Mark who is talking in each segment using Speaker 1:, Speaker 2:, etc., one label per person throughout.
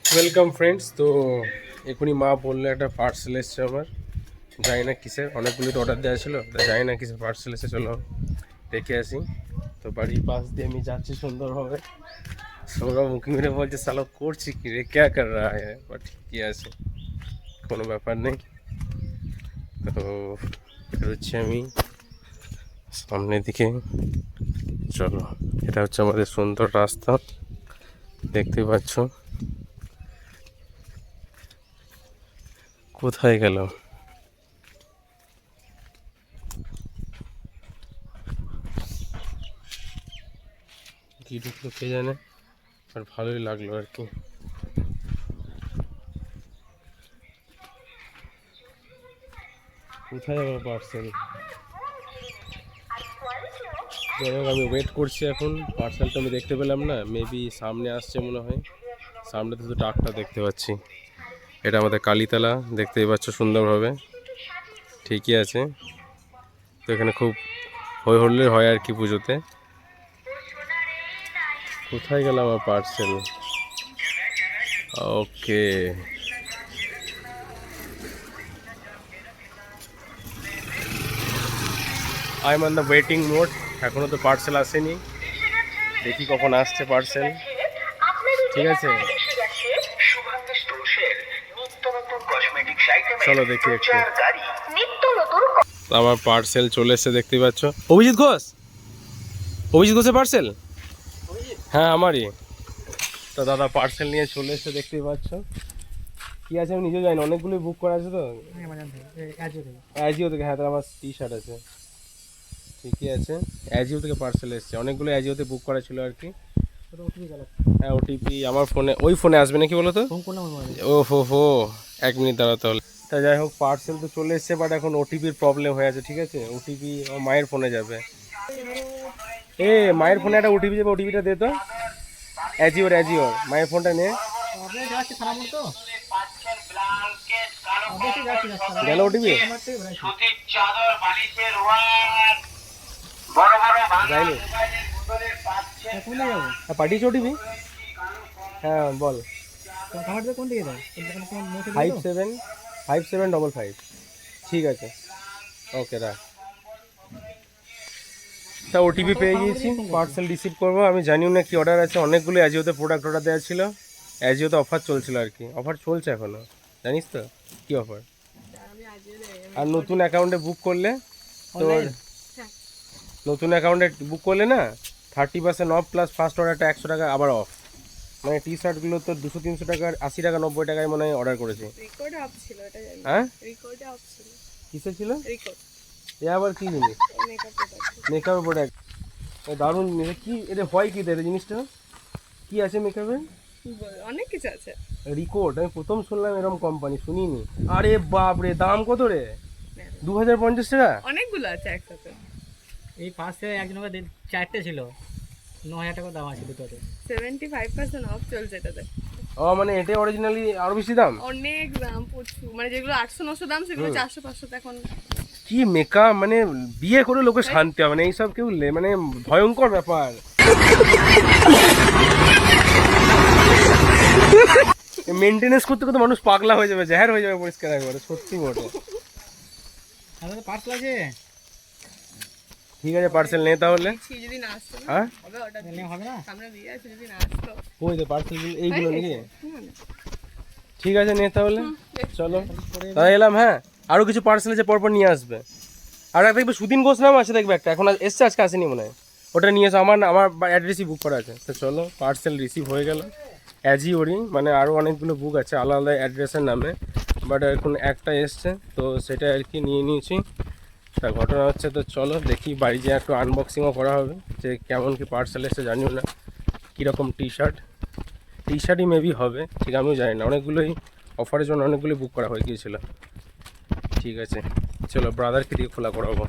Speaker 1: Welcome friends. তো এখনই মা বললো একটা পার্সেল এসছে আমার, জানি না কিসের, অনেকগুলো তো অর্ডার দেওয়া ছিল, জানি না কিসের পার্সেল এসে, চলো দেখে আসি। তো বাড়ির পাশ দিয়ে আমি যাচ্ছি সুন্দরভাবে, সৌরভ মুখে মেরে বলছে সালো করছি কি রে, ক্যা কর রা হ্যাঁ, বাট ঠিকই আছে, কোনো ব্যাপার নেই। তো বেরোচ্ছি আমি সামনের দিকে, চলো। এটা হচ্ছে আমাদের সুন্দর রাস্তা, দেখতে পাচ্ছ। কোথায় গেল? কি ঢুকলো কে জানে, আর ভালোই লাগলো আর কি। কোথায় আমার পার্সেল? যাই হোক, আমি ওয়েট করছি এখন, পার্সেলটা আমি দেখতে পেলাম না, মেবি সামনে আসছে মনে হয়। সামনে তো ট্রাকটা দেখতে পাচ্ছি, এটা আমাদের কালীতলা, দেখতেই পাচ্ছ সুন্দরভাবে, ঠিকই আছে। তো এখানে খুব হই হল্লোড় হয় আর কি পুজোতে। কোথায় গেল আমার parcel? Okay, I am on the waiting mode. এখনও তো পার্সেল আসেনি, দেখি কখন আসছে পার্সেল। ঠিক আছে, চলো দেখি একটু। আমার পার্সেল চলে এসেছে, দেখতে পাচ্ছ। অভিজিৎ ঘোষ, অভিজিৎ ঘোষের পার্সেল? হ্যাঁ আমারই। তো দাদা পার্সেল নিয়ে চলে এসেছে, দেখতেই পাচ্ছ। কি আছে আমি নিজেও জানি না, অনেকগুলোই বুক করা আছে তো অ্যাজিও থেকে। হ্যাঁ, তাহলে আমার টি শার্ট আছে, ঠিকই আছে। অ্যাজিও থেকে পার্সেল এসেছে, অনেকগুলো অ্যাজিওতে বুক করা ছিল আর কি। হ্যাঁ, ওটিপি আমার ফোনে, ওই ফোনে আসবে নাকি বলো তো? ও হো, 1 মিনিট দাঁড়াও তাহলে। তা যাই হোক, পার্সেল তো চলে এসছে, বাট এখন ওটিপির প্রবলেম হয়ে আছে, ঠিক আছে। ওটিপি আমার মায়ের ফোনে যাবে। এ মায়ের ফোনে একটা ওটিপি যাবে, ওটিপিটা দে তো। অ্যাজিওর মায়ের ফোনটা নে। গেল ওটিপি? যাইনি, পাঠিয়েছি ওটিপি। হ্যাঁ বল। 575755। ঠিক আছে, ওকে রাখ। তা ওটিপি পেয়ে গিয়েছি, পার্সেল রিসিভ করবো। আমি জানিও না কি অর্ডার আছে, অনেকগুলো অ্যাজিওতে প্রোডাক্ট অর্ডার দেওয়া ছিল, অ্যাজিওতে অফার চলছিল আর কি, অফার চলছে এখনও, জানিস তো কি অফার। আর নতুন অ্যাকাউন্টে বুক করলে তোর, নতুন অ্যাকাউন্টে বুক করলে না 30% অফ, প্লাস ফার্স্ট অর্ডারটা 100 টাকা আবার অফ। মানে টি শার্টগুলো তো 200-300 টাকার, 80 টাকা 90 টাকায় মনে হয় অর্ডার করেছে। হ্যাঁ, কিসে ছিল? এ আবার কি জিনিস? মেকআপ প্রোডাক্ট, দারুণ জিনিস। কি এটা হয়, কি এটা জিনিসটা কি আছে মেকআপে?
Speaker 2: অনেক কিছু আছে।
Speaker 1: রিকোড, আমি প্রথম শুনলাম এরকম কোম্পানি, শুনিনি। আরে বাপ রে, দাম কত রে? 2050 টাকা?
Speaker 2: অনেকগুলো আছে একসাথে।
Speaker 3: এই পাশে একজনের 4টে ছিল, 9,000 টাকা দাম আছে দুটোতে।
Speaker 2: 75% অফ চলছে এটাতে।
Speaker 1: ও মানে এটা অরিজিনালি আরো বেশি দাম?
Speaker 2: অনেক দাম প্রচুর, মানে যেগুলো 800-900 দাম সেগুলো 400-500 এখন।
Speaker 1: কি মেকআপ, মানে বিয়ে করে লোকে শান্তি হবে না, এইসব কেউ মানে ভয়ঙ্কর ব্যাপার। মেনটেনেন্স করতে করতে মানুষ পাগলা হয়ে যাবে, জাহের হয়ে যাবে পরিষ্কার একবারে, সত্যি বটে।
Speaker 3: আমাদের পার্সেল আছে।
Speaker 1: ঠিক আছে, পার্সেল নে তাহলে।
Speaker 2: যদি না আসতো না,
Speaker 1: হ্যাঁ
Speaker 2: হবে অর্ডার
Speaker 3: নিয়ে হবে না।
Speaker 2: সামনে বিয়ে আছে, যদি না আসতো।
Speaker 1: ওই তো পার্সেল এইগুলো নাকি? ঠিক আছে, নে তাহলে, চলো তাহলে এলাম। হ্যাঁ, আরও কিছু পার্সেল আছে, পরপর নিয়ে আসবে। আর একটা দেখবে সুদিন ঘোষ নাম আছে, দেখবে একটা এখন এসছে, আজকে আসেনি মনে হয়। ওটা নিয়ে এসো, আমার আমার অ্যাড্রেসই বুক করা আছে। তো চলো, পার্সেল রিসিভ হয়ে গেল। অ্যাজিওরই, মানে আরও অনেকগুলো বুক আছে আলাদা আলাদা অ্যাড্রেসের নামে, বাট এখন একটা এসছে, তো সেটা আর কি নিয়ে নিয়েছি। তা ঘটনা হচ্ছে, তো চলো দেখি বাড়ি যেয়ে একটু আনবক্সিংও করা হবে, যে কেমন কি পার্সেল এসে, জানিও না কীরকম টি শার্টই মেবি হবে, ঠিক আমিও জানি না। অনেকগুলোই অফারের জন্য অনেকগুলোই বুক করা হয়ে গিয়েছিল। ঠিক আছে, চলো ব্রাদারকে দিয়ে খোলা করাবো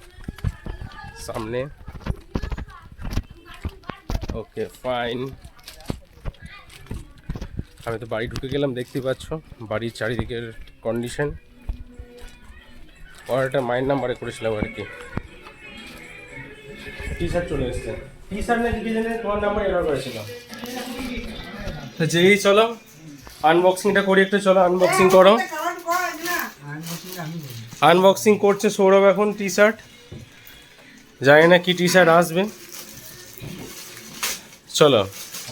Speaker 1: সামনে। ওকে ফাইন, আমি তো বাড়ি ঢুকে গেলাম, দেখতেই পাচ্ছ বাড়ির চারিদিকের কন্ডিশন। অর্ডারটা মায়ের নাম্বারে করেছিলাম আর কি। টি শার্ট চলে এসছে, টি শার্ট না কি জানে তোমার নাম্বারে অর্ডার করেছিলাম। তো যেই চলো আনবক্সিংটা করি একটু, চলো আনবক্সিং করো। আনবক্সিং করছে সৌরভ এখন টি শার্ট, জানি না কি টি শার্ট আসবে। চলো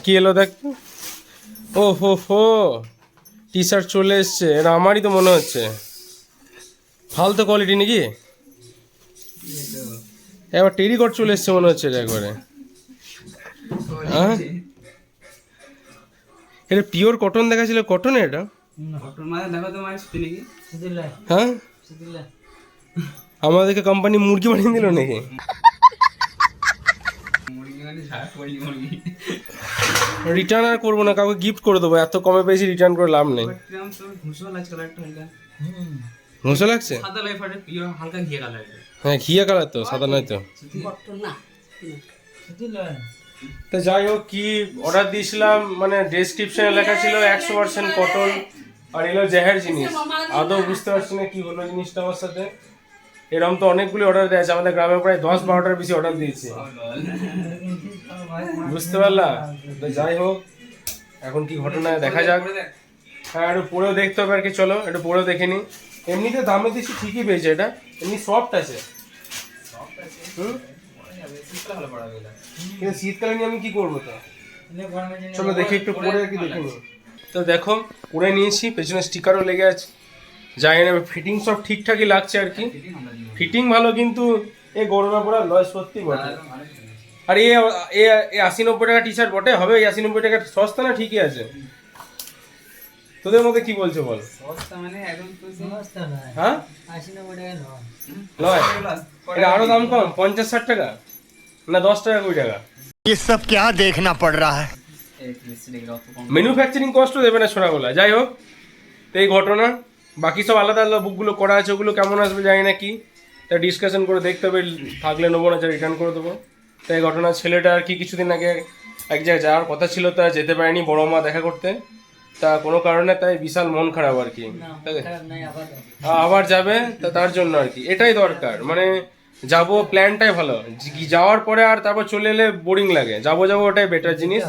Speaker 1: কি এলো দেখ। ও হো হো, টি শার্ট চলে এসছে, এটা আমারই তো মনে হচ্ছে। ফালতু কোয়ালিটি নাকি? এবার টেরিকট চলে এসছে মনে হচ্ছে এটা একবারে। হ্যাঁ, এটা পিওর কটন দেখাছিল, কটন এটা? হ্যাঁ, আমাদেরকে কোম্পানি মুরগি বানিয়ে দিল নাকি? রিটার্ন আর করবো না, কাউকে গিফট করে দেবো, এত কমে পেয়েছি রিটার্ন করে লাভ নেই। ঘুষো লাগছে? হ্যাঁ ঘিয়া কালার তো, সাদা নয় তো। তো যাই হোক, কি অর্ডার দিয়েছিলাম মানে ডেসক্রিপশনে লেখা ছিল 100% কটন, আর এগুলো জেহার জিনিস। আদৌ বুঝতে পারছি না কি হলো জিনিসটা আমার সাথে। এরকম তো অনেকগুলি অর্ডার দেওয়া আছে, আমাদের গ্রামে প্রায় 10-12টার বেশি অর্ডার দিয়েছে, বুঝতে পারলাম। তো যাই হোক, এখন কি ঘটনা দেখা যাক। হ্যাঁ একটু পরেও দেখতে হবে আর কি, চলো একটু পরেও দেখে নিই। এমনিতে দামে দিচ্ছি ঠিকই পেয়েছে, এটা এমনি সফট আছে। কিন্তু শীতকালে নিয়ে আমি কি করবো তো, চলো দেখি একটু পরে আর কি দেখে নিই। তো দেখো পরে নিয়েছি, পেছনে স্টিকারও লেগে আছে, জানি না ফিটিং সব ঠিকঠাকই লাগছে আর কি। ফিটিং ভালো, কিন্তু এই গরমে পড়া লয় সত্যি বটে। আর এ 80-90 টাকা টি শার্ট বটে, হবে 80-90 টাকা সস্তা না? ঠিকই আছে। তোদের মধ্যে কি বলছো বল? হ্যাঁ নয়, এটা আরো দাম কম, 50-60 টাকা না 10 টাকা 20 টাকা।
Speaker 4: ये सब क्या देखना पड़ रहा है?
Speaker 1: ম্যানুফ্যাকচারিং কস্টও দেবে না সোনাগুলা। যাই হোক, তো এই ঘটনা। বাকি সব আলাদা আলাদা বুকগুলো করা আছে, ওগুলো কেমন আসবে জানি না কি, তা ডিসকাশন করে দেখতে হবে, থাকলে নেবো না, রিটার্ন করে দেবো। তো এই ঘটনা, ছেলেটা আর কি কিছুদিন আগে এক জায়গায় যাওয়ার কথা ছিল, তা যেতে পারেনি বড় মা দেখা করতে, তা কোনো কারণে, তাই বিশাল মন খারাপ আর কি। আবার যাবে, তা তার জন্য আর কি এটাই দরকার, মানে যাবো প্ল্যানটাই ভালো, যাওয়ার পরে আর তারপর চলে এলে বোরিং লাগে। যাবো ওটাই বেটার জিনিস।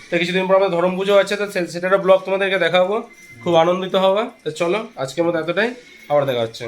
Speaker 1: তো কিছুদিন পর আমাদের ধর্ম পুজো আছে, তো সেটার ব্লগ তোমাদেরকে দেখাবো, খুব আনন্দিত হওয়া। তো চলো আজকের মতো এতটাই, আবার দেখা হচ্ছে।